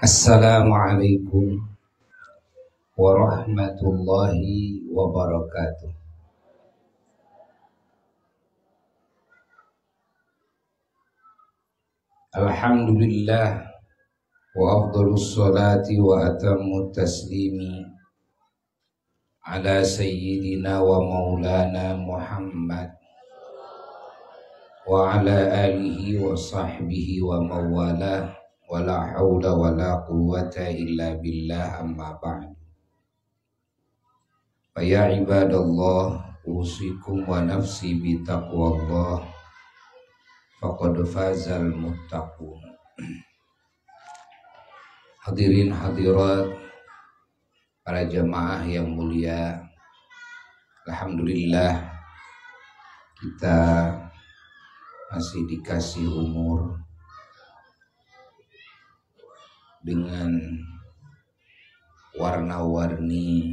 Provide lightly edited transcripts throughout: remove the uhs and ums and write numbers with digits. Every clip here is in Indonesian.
Assalamualaikum warahmatullahi wabarakatuh. Alhamdulillah wa afdhalus salati wa atammut taslimi ala sayyidina wa maulana Muhammad wa ala alihi wa sahbihi wa mawalah. Wala haula wala quwwata illa billah, amma ba'd. Ya ibadallah, usikum wa nafsi bi taqwallah, faqad fazal muttaqun. Hadirin hadirat, para jamaah yang mulia, alhamdulillah kita masih dikasih umur dengan warna-warni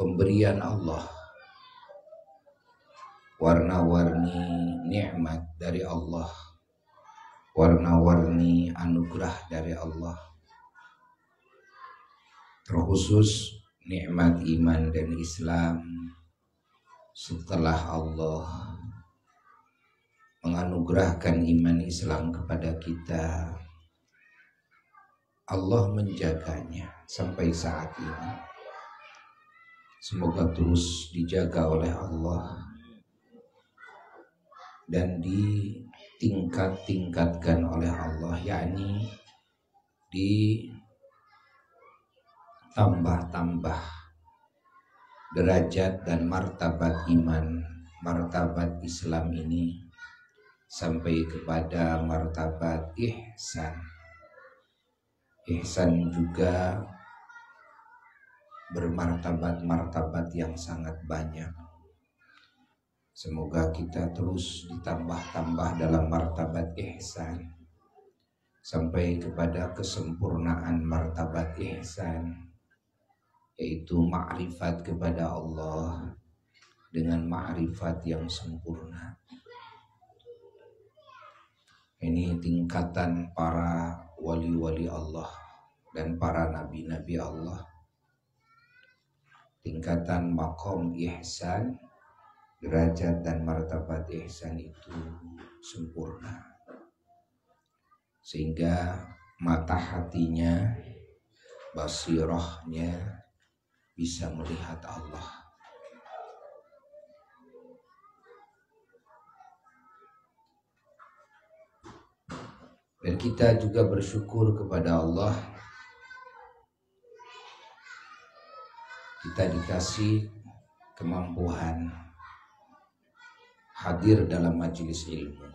pemberian Allah, warna-warni nikmat dari Allah, warna-warni anugerah dari Allah, terkhusus nikmat iman dan Islam. Setelah Allah menganugerahkan iman Islam kepada kita, Allah menjaganya sampai saat ini. Semoga terus dijaga oleh Allah dan ditingkat-tingkatkan oleh Allah, yakni ditambah-tambah derajat dan martabat iman, martabat Islam ini sampai kepada martabat ihsan. Ihsan juga bermartabat-martabat yang sangat banyak. Semoga kita terus ditambah-tambah dalam martabat ihsan sampai kepada kesempurnaan martabat ihsan, yaitu ma'rifat kepada Allah dengan ma'rifat yang sempurna. Ini tingkatan para wali-wali Allah dan para nabi-nabi Allah. Tingkatan maqam ihsan, derajat dan martabat ihsan itu sempurna, sehingga mata hatinya, basirahnya bisa melihat Allah. Dan kita juga bersyukur kepada Allah, kita dikasih kemampuan hadir dalam majelis ilmu,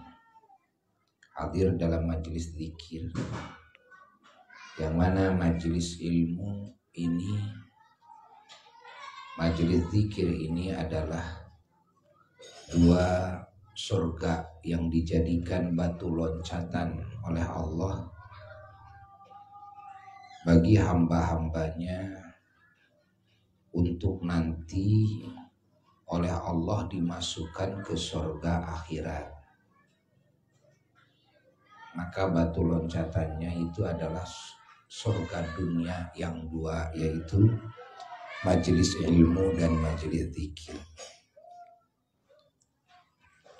hadir dalam majelis zikir, yang mana majelis ilmu ini, majelis zikir ini adalah dua surga yang dijadikan batu loncatan oleh Allah bagi hamba-hambanya untuk nanti oleh Allah dimasukkan ke surga akhirat. Maka batu loncatannya itu adalah surga dunia yang dua, yaitu majelis ilmu dan majelis zikir.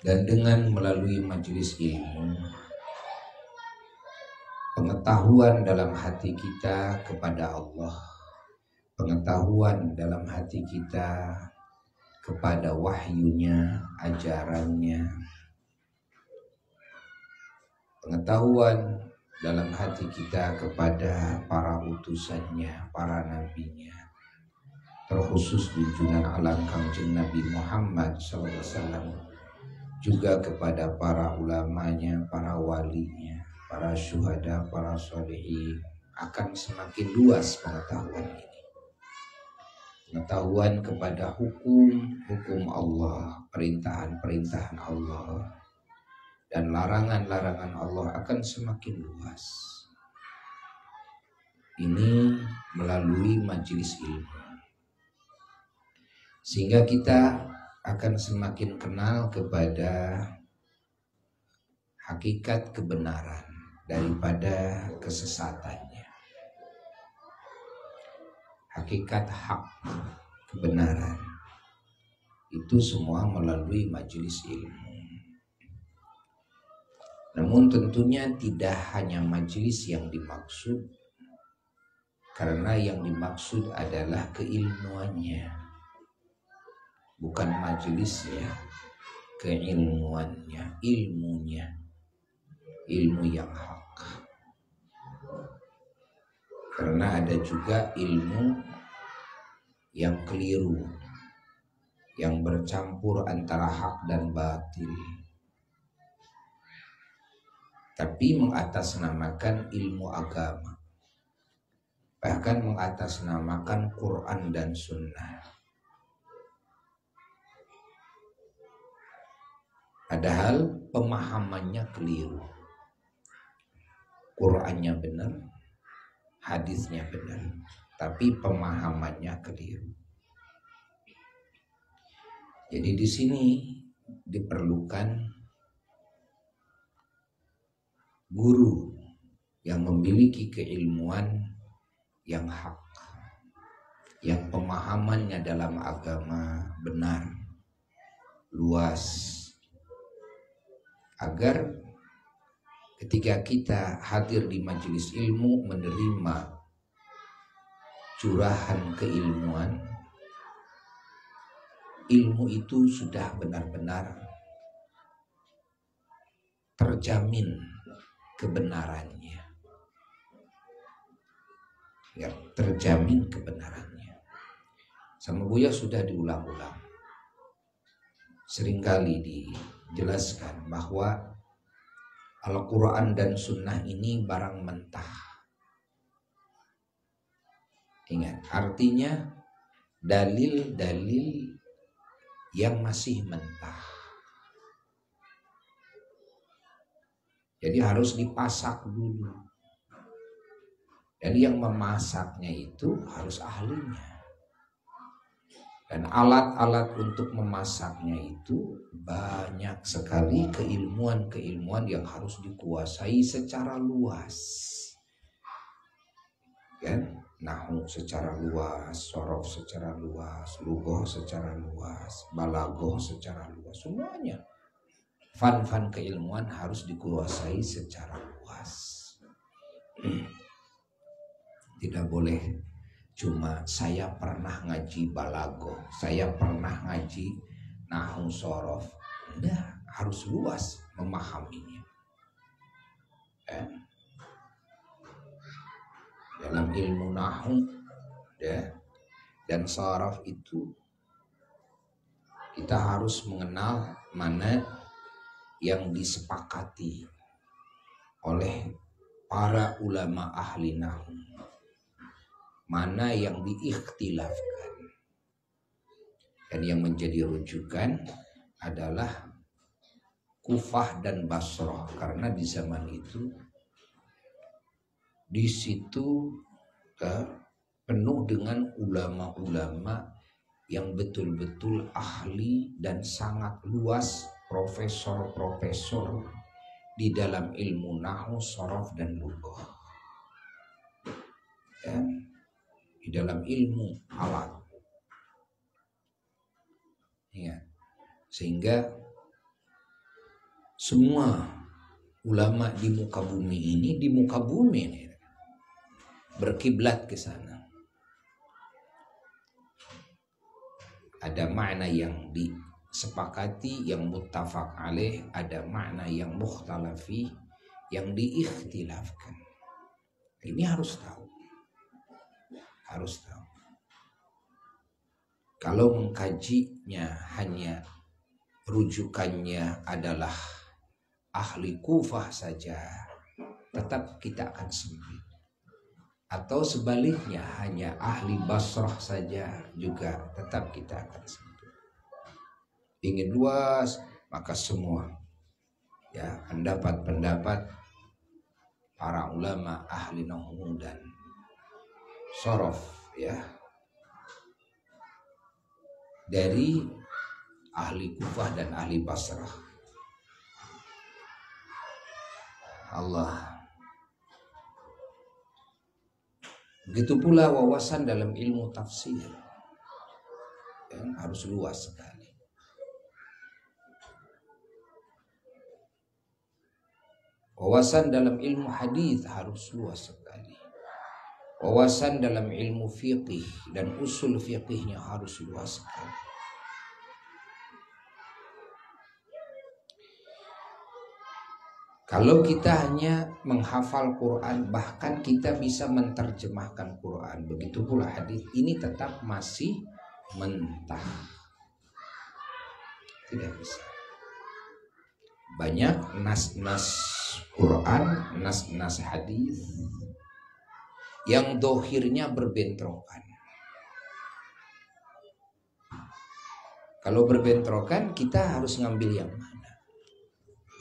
Dan dengan melalui majelis ilmu, pengetahuan dalam hati kita kepada Allah, pengetahuan dalam hati kita kepada wahyunya, ajarannya, pengetahuan dalam hati kita kepada para utusannya, para nabinya, terkhusus junjungan alam Kangjeng Nabi Muhammad SAW, juga kepada para ulamanya, para walinya, para syuhada, para sholihin, akan semakin luas pengetahuan ini. Pengetahuan kepada hukum Allah, perintahan-perintahan Allah, dan larangan-larangan Allah akan semakin luas. Ini melalui majelis ilmu. Sehingga kita akan semakin kenal kepada hakikat kebenaran daripada kesesatannya. Hakikat hak kebenaran itu semua melalui majelis ilmu. Namun tentunya tidak hanya majelis yang dimaksud, karena yang dimaksud adalah keilmuannya, bukan majelisnya, keilmuannya, ilmunya, ilmu yang hak. Karena ada juga ilmu yang keliru, yang bercampur antara hak dan batil, tapi mengatasnamakan ilmu agama, bahkan mengatasnamakan Quran dan Sunnah. Padahal pemahamannya keliru. Qurannya benar, hadisnya benar, tapi pemahamannya keliru. Jadi di sini diperlukan guru yang memiliki keilmuan yang hak, yang pemahamannya dalam agama benar, luas, agar ketika kita hadir di majelis ilmu menerima curahan keilmuan, ilmu itu sudah benar-benar terjamin kebenarannya, ya, terjamin kebenarannya. Sama Buya sudah diulang-ulang, seringkali dijelaskan bahwa Al-Quran dan Sunnah ini barang mentah. Ingat, artinya dalil-dalil yang masih mentah. Jadi harus dipasak dulu. Dan yang memasaknya itu harus ahlinya. Dan alat-alat untuk memasaknya itu banyak sekali, keilmuan-keilmuan yang harus dikuasai secara luas. Kan? Nahwu secara luas, sorof secara luas, lughah secara luas, balaghah secara luas, semuanya. Fan-fan keilmuan harus dikuasai secara luas. Tidak boleh cuma saya pernah ngaji balaghah, saya pernah ngaji nahwu sorof. Enggak, harus luas memahaminya. Dalam ilmu nahwu dan sorof itu kita harus mengenal mana yang disepakati oleh para ulama ahli nahwu, mana yang diikhtilafkan. Dan yang menjadi rujukan adalah Kufah dan Basrah, karena di zaman itu di situ penuh dengan ulama-ulama yang betul-betul ahli dan sangat luas, profesor-profesor di dalam ilmu nahwu, sorof dan lughah, di dalam ilmu alat. Ya. Sehingga semua ulama di muka bumi ini, berkiblat ke sana. Ada makna yang disepakati, yang muttafaq alaih, ada makna yang mukhtalafi, yang diikhtilafkan. Ini harus tahu. Harus tahu. Kalau mengkajinya hanya rujukannya adalah ahli Kufah saja, tetap kita akan sempit. Atau sebaliknya hanya ahli Basrah saja, juga tetap kita akan sempit. Ingin luas, maka semua ya pendapat-pendapat para ulama ahli nahwu dan sorof ya, dari ahli Kufah dan ahli Basrah. Allah. Begitu pula wawasan dalam ilmu tafsir yang harus luas sekali. Wawasan dalam ilmu hadis harus luas sekali. Wawasan dalam ilmu fiqih dan usul fiqihnya harus luas sekali. Kalau kita hanya menghafal Quran, bahkan kita bisa menerjemahkan Quran, begitu pula hadis, ini tetap masih mentah. Tidak bisa. Banyak nas-nas Quran, nas-nas hadis yang dohirnya berbentrokan. Kalau berbentrokan, kita harus ngambil yang mana?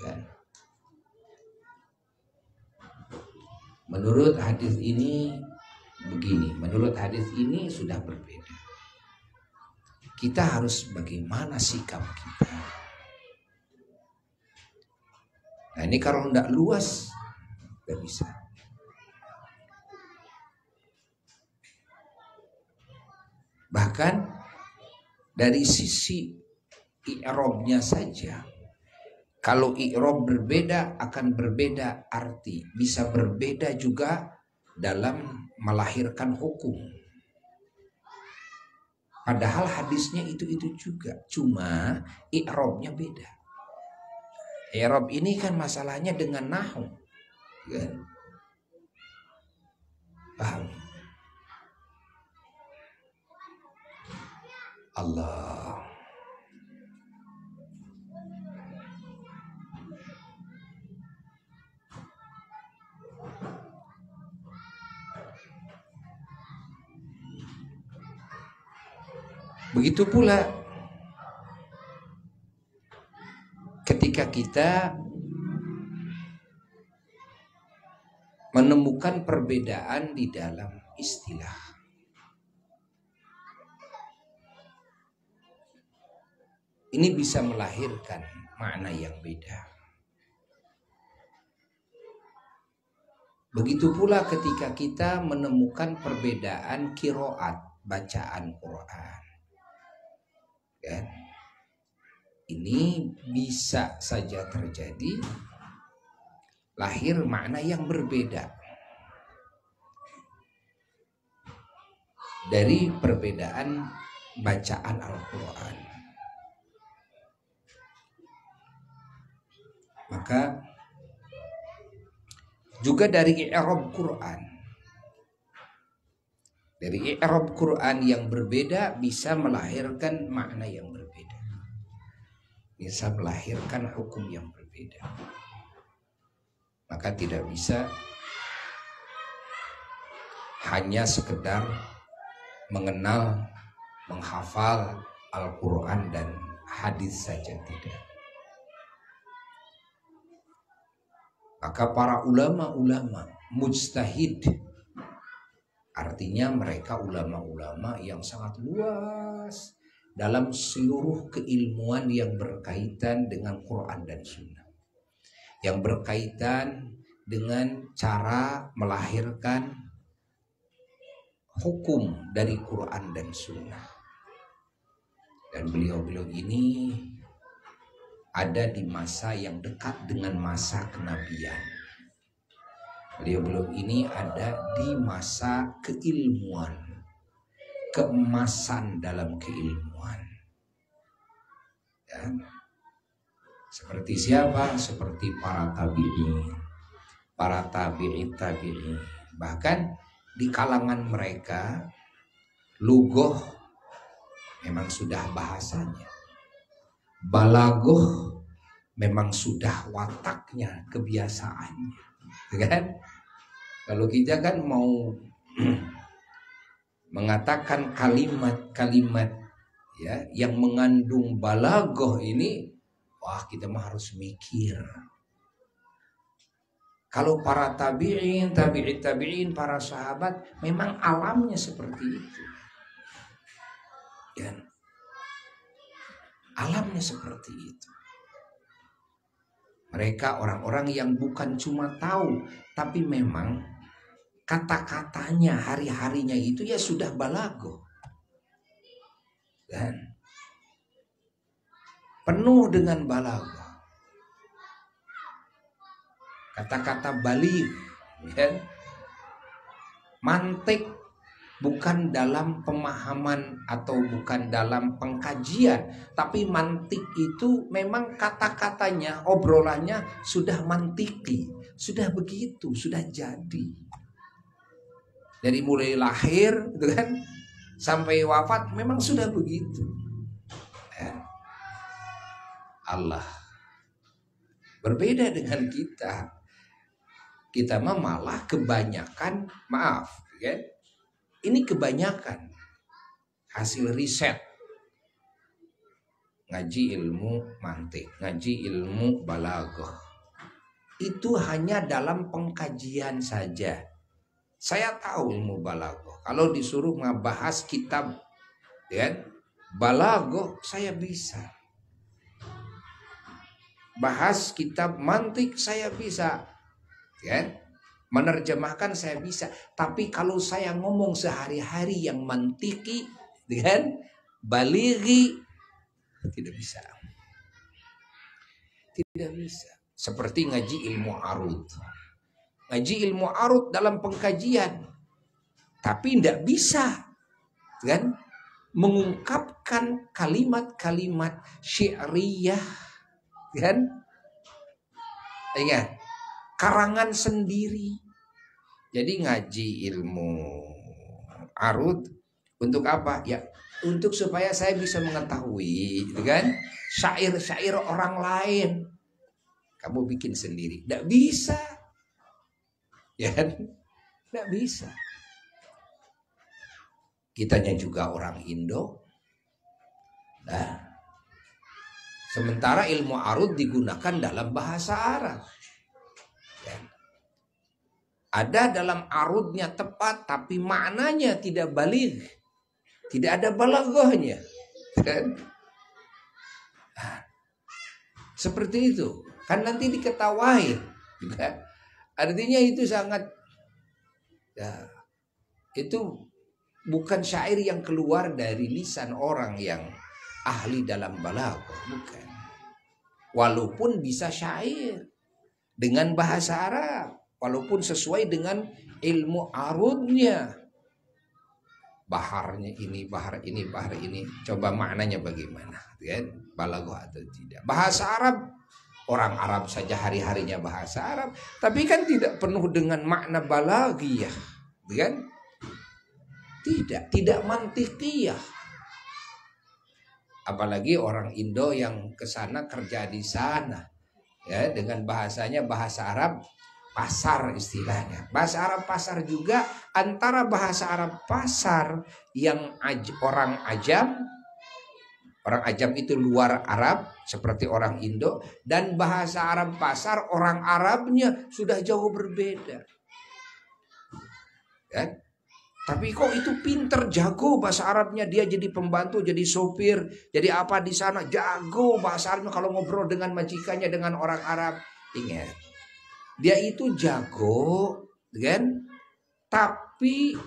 Ya. Menurut hadis ini begini, menurut hadis ini sudah berbeda. Kita harus bagaimana sikap kita? Nah ini kalau tidak luas, tidak bisa. Bahkan dari sisi i'rabnya saja, kalau i'rab berbeda akan berbeda arti, bisa berbeda juga dalam melahirkan hukum. Padahal hadisnya itu juga, cuma i'rabnya beda. I'rab ini kan masalahnya dengan nahwu, kan? Paham? Allah. Begitu pula ketika kita menemukan perbedaan di dalam istilah. Ini bisa melahirkan makna yang beda. Begitu pula ketika kita menemukan perbedaan qiraat, bacaan Quran. Kan? Ini bisa saja terjadi lahir makna yang berbeda dari perbedaan bacaan Al-Quran. Maka juga dari i'rab Quran. Dari i'rab Quran yang berbeda bisa melahirkan makna yang berbeda. Bisa melahirkan hukum yang berbeda. Maka tidak bisa hanya sekedar mengenal, menghafal Al-Quran dan hadis saja, tidak. Maka para ulama-ulama mujtahid, artinya mereka ulama-ulama yang sangat luas dalam seluruh keilmuan yang berkaitan dengan Quran dan Sunnah, yang berkaitan dengan cara melahirkan hukum dari Quran dan Sunnah. Dan beliau-beliau ini ada di masa yang dekat dengan masa kenabian. Beliau-beliau ini ada di masa keilmuan, keemasan dalam keilmuan. Ya. Seperti siapa? Seperti para tabi'in, para tabi'in. Bahkan di kalangan mereka, lugoh memang sudah bahasanya. Balagoh memang sudah wataknya, kebiasaannya, kan? Kalau kita kan mau mengatakan kalimat-kalimat ya yang mengandung balagoh ini, wah kita mah harus mikir, Kalau para tabi'in, tabi'in, para sahabat memang alamnya seperti itu. Ya. Alamnya seperti itu. Mereka orang-orang yang bukan cuma tahu, tapi memang kata-katanya, hari-harinya itu ya sudah balago. Dan penuh dengan balago. Kata-kata baligh, ya. Mantik bukan dalam pemahaman atau bukan dalam pengkajian, tapi mantik itu memang kata-katanya, obrolannya sudah mantiki, sudah begitu, sudah jadi. Dari mulai lahir, gitu kan, sampai wafat memang sudah begitu. Ya. Allah berbeda dengan kita. Kita mah malah kebanyakan, maaf, ya. Ini kebanyakan hasil riset. Ngaji ilmu mantik, ngaji ilmu balaghah. Itu hanya dalam pengkajian saja. Saya tahu ilmu balaghah. Kalau disuruh ngebahas kitab, ya, balaghah saya bisa. Bahas kitab mantik saya bisa. Ya, menerjemahkan saya bisa, tapi kalau saya ngomong sehari-hari yang mantiki dengan balighi tidak bisa. Tidak bisa. Seperti ngaji ilmu arud. Ngaji ilmu arud dalam pengkajian, tapi tidak bisa kan mengungkapkan kalimat-kalimat syi'riyah kan? Ingat, karangan sendiri. Jadi ngaji ilmu arud untuk apa? Ya, untuk supaya saya bisa mengetahui, gitu kan? Syair-syair orang lain. Kamu bikin sendiri, tidak bisa. Ya, tidak bisa. Kitanya juga orang Indo. Nah, sementara ilmu arud digunakan dalam bahasa Arab. Ada dalam arudnya tepat, tapi maknanya tidak baligh. Tidak ada balaghahnya. Kan? Seperti itu. Kan nanti diketawain. Artinya itu sangat, ya, itu bukan syair yang keluar dari lisan orang yang ahli dalam balaghah. Bukan. Walaupun bisa syair dengan bahasa Arab. Walaupun sesuai dengan ilmu arudnya. Baharnya ini, bahar ini, bahar ini. Coba maknanya bagaimana. Kan? Balaghah atau tidak. Bahasa Arab, orang Arab saja hari-harinya bahasa Arab. Tapi kan tidak penuh dengan makna balaghiyah. Kan? Tidak mantikiyah. Apalagi orang Indo yang kesana kerja di sana. Ya, dengan bahasanya bahasa Arab pasar istilahnya. Bahasa Arab pasar juga antara bahasa Arab pasar yang orang Ajam itu luar Arab seperti orang Indo, dan bahasa Arab pasar orang Arabnya sudah jauh berbeda. Kan? Tapi kok itu pinter, jago bahasa Arabnya, dia jadi pembantu, jadi sopir, jadi apa di sana, jago bahasa Arabnya kalau ngobrol dengan majikannya, dengan orang Arab. Ingat, dia itu jago, kan? Tapi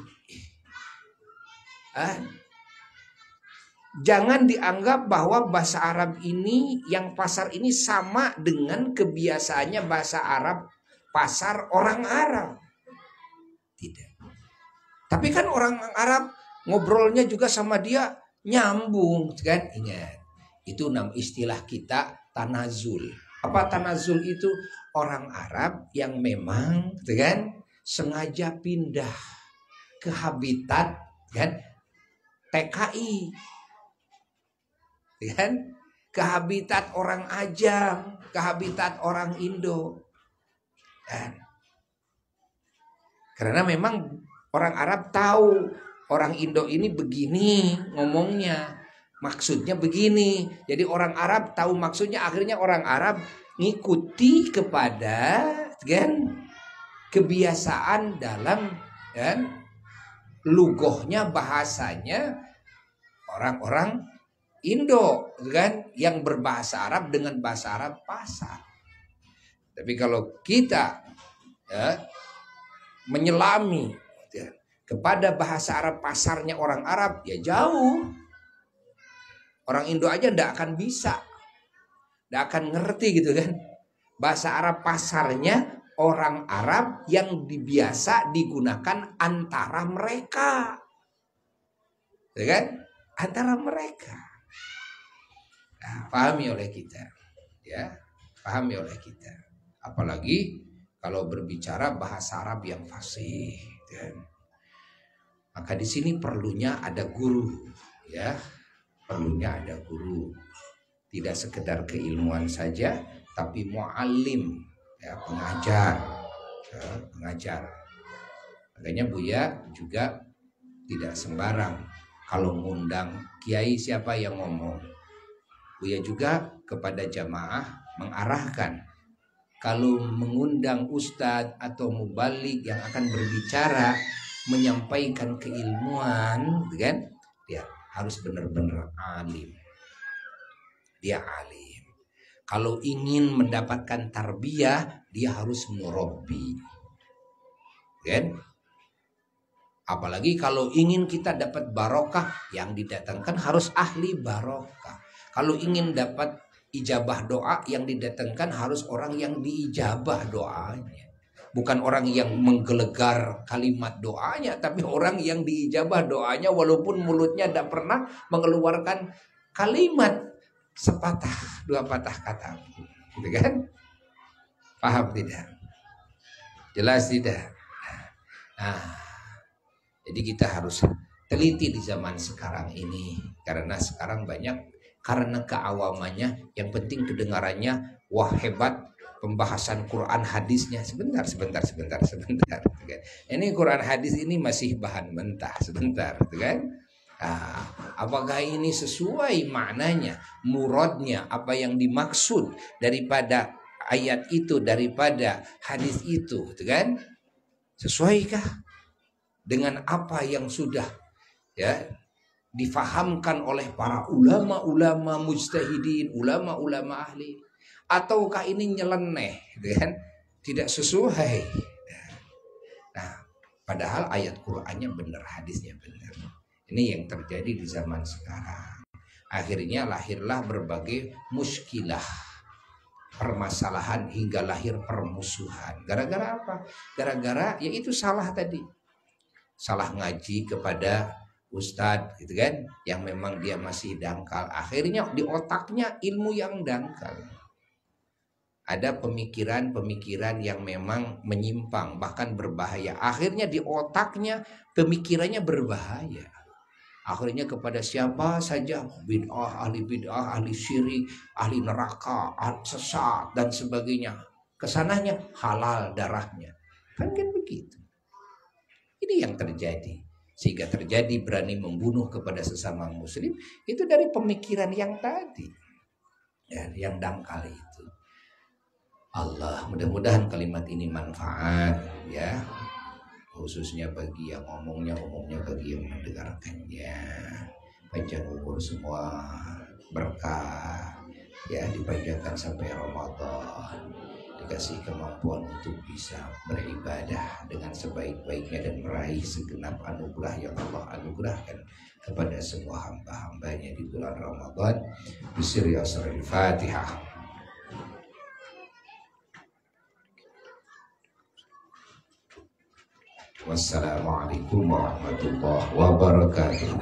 jangan dianggap bahwa bahasa Arab ini yang pasar ini sama dengan kebiasaannya bahasa Arab pasar orang Arab. Tidak. Tapi kan orang Arab ngobrolnya juga sama dia nyambung, kan? Ingat, itu istilah kita tanazul. Apa tanazul itu? Orang Arab yang memang, kan, sengaja pindah ke habitat, kan, TKI, kan, ke habitat orang Ajam, ke habitat orang Indo, kan? Karena memang orang Arab tahu orang Indo ini begini ngomongnya, maksudnya begini. Jadi orang Arab tahu maksudnya, akhirnya orang Arab ngikuti kepada, kan, kebiasaan dalam lugohnya, bahasanya orang-orang Indo kan, yang berbahasa Arab dengan bahasa Arab pasar. Tapi kalau kita menyelami kepada bahasa Arab pasarnya orang Arab, ya jauh. Orang Indo aja ndak akan bisa, ndak akan ngerti gitu kan. Bahasa Arab pasarnya orang Arab yang biasa digunakan antara mereka, ya kan? Antara mereka. Nah, pahami oleh kita, ya, pahami oleh kita. Apalagi kalau berbicara bahasa Arab yang fasih, kan? Maka di sini perlunya ada guru, ya, perlunya ada guru. Tidak sekedar keilmuan saja, tapi mu'allim, ya, pengajar, ya, pengajar. Makanya Buya juga tidak sembarang kalau ngundang kiai siapa yang ngomong. Buya juga kepada jamaah mengarahkan, kalau mengundang ustadz atau mubalik yang akan berbicara menyampaikan keilmuan, kan, dia harus benar-benar alim. Dia alim. Kalau ingin mendapatkan tarbiyah, dia harus murabbi, kan? Apalagi kalau ingin kita dapat barokah, yang didatangkan harus ahli barokah. Kalau ingin dapat ijabah doa, yang didatangkan harus orang yang diijabah doanya. Bukan orang yang menggelegar kalimat doanya, tapi orang yang diijabah doanya walaupun mulutnya tidak pernah mengeluarkan kalimat sepatah dua patah kata. Gitu kan? Paham tidak? Jelas tidak? Nah, jadi kita harus teliti di zaman sekarang ini, karena sekarang banyak karena keawamannya, yang penting kedengarannya, wah hebat pembahasan Quran hadisnya. Sebentar. Ini Quran hadis ini masih bahan mentah, sebentar, kan? Nah, apakah ini sesuai maknanya, muradnya, apa yang dimaksud daripada ayat itu, daripada hadis itu, kan? Sesuaikah dengan apa yang sudah, ya, difahamkan oleh para ulama-ulama mujtahidin, ulama-ulama ahli, ataukah ini nyeleneh, kan? Tidak sesuai. Nah, padahal ayat Qur'annya benar, hadisnya benar. Ini yang terjadi di zaman sekarang. Akhirnya lahirlah berbagai muskilah, permasalahan, hingga lahir permusuhan. Gara-gara apa? Gara-gara yaitu salah tadi. Salah ngaji kepada ustadz, gitu kan, yang memang dia masih dangkal. Akhirnya di otaknya ilmu yang dangkal. Ada pemikiran-pemikiran yang memang menyimpang, bahkan berbahaya. Akhirnya di otaknya pemikirannya berbahaya. Akhirnya kepada siapa saja, bid'ah, ahli syirik, ahli neraka, sesat dan sebagainya. Kesananya halal darahnya. Kan begitu. Ini yang terjadi. Sehingga terjadi berani membunuh kepada sesama muslim, itu dari pemikiran yang tadi, ya, yang dangkal itu. Allah, mudah-mudahan kalimat ini manfaat, ya, khususnya bagi yang ngomongnya, umumnya bagi yang mendengarkannya. Panjang umur semua, berkah, ya, dipanjangkan sampai Ramadan, dikasih kemampuan untuk bisa beribadah dengan sebaik-baiknya dan meraih segenap anugerah yang Allah anugerahkan kepada semua hamba-hambanya di bulan Ramadan. Bismillahirrahmanirrahim. Fatihah. Wassalamualaikum warahmatullahi wabarakatuh.